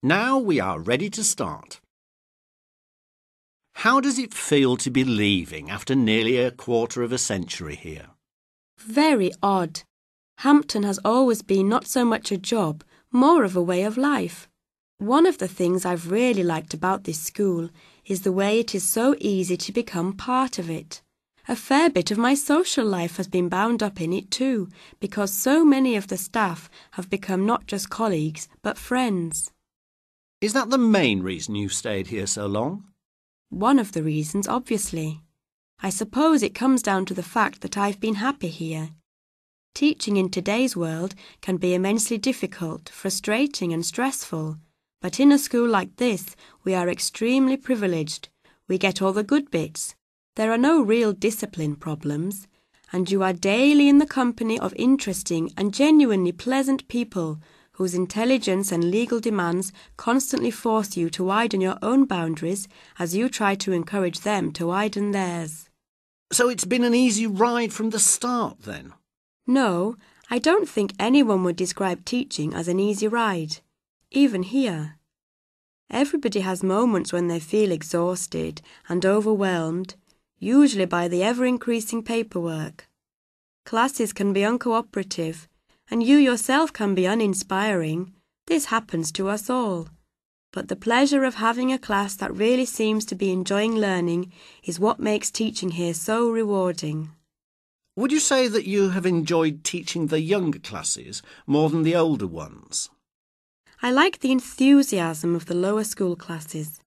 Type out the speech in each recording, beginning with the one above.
Now we are ready to start. How does it feel to be leaving after nearly a quarter of a century here? Very odd. Hampton has always been not so much a job, more of a way of life. One of the things I've really liked about this school is the way it is so easy to become part of it. A fair bit of my social life has been bound up in it too, because so many of the staff have become not just colleagues, but friends. Is that the main reason you've stayed here so long? One of the reasons, obviously. I suppose it comes down to the fact that I've been happy here. Teaching in today's world can be immensely difficult, frustrating and stressful, but in a school like this, we are extremely privileged. We get all the good bits. There are no real discipline problems, and you are daily in the company of interesting and genuinely pleasant people whose intelligence and legal demands constantly force you to widen your own boundaries as you try to encourage them to widen theirs. So it's been an easy ride from the start, then? No, I don't think anyone would describe teaching as an easy ride, even here. Everybody has moments when they feel exhausted and overwhelmed, usually by the ever-increasing paperwork. Classes can be uncooperative, and you yourself can be uninspiring. This happens to us all. But the pleasure of having a class that really seems to be enjoying learning is what makes teaching here so rewarding. Would you say that you have enjoyed teaching the younger classes more than the older ones? I like the enthusiasm of the lower school classes,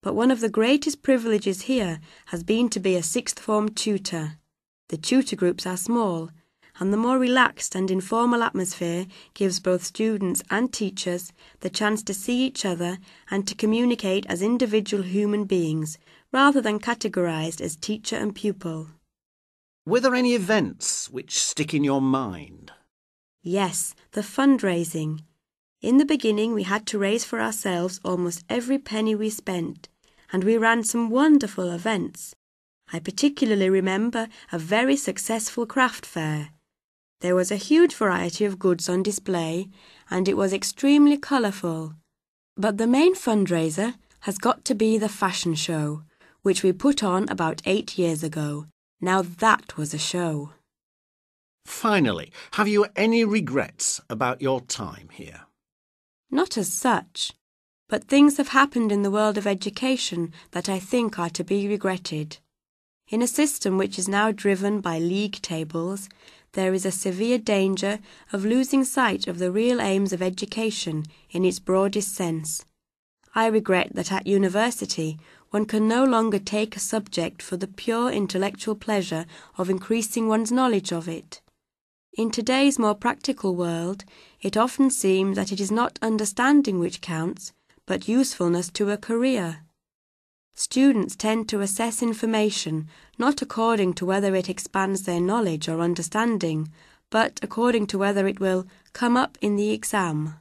but one of the greatest privileges here has been to be a sixth form tutor. The tutor groups are small, and the more relaxed and informal atmosphere gives both students and teachers the chance to see each other and to communicate as individual human beings, rather than categorized as teacher and pupil. Were there any events which stick in your mind? Yes, the fundraising. In the beginning, we had to raise for ourselves almost every penny we spent, and we ran some wonderful events. I particularly remember a very successful craft fair. There was a huge variety of goods on display, and it was extremely colourful. But the main fundraiser has got to be the fashion show, which we put on about 8 years ago. Now that was a show. Finally, have you any regrets about your time here? Not as such, but things have happened in the world of education that I think are to be regretted. In a system which is now driven by league tables, there is a severe danger of losing sight of the real aims of education in its broadest sense. I regret that at university one can no longer take a subject for the pure intellectual pleasure of increasing one's knowledge of it. In today's more practical world, it often seems that it is not understanding which counts, but usefulness to a career. Students tend to assess information not according to whether it expands their knowledge or understanding, but according to whether it will come up in the exam.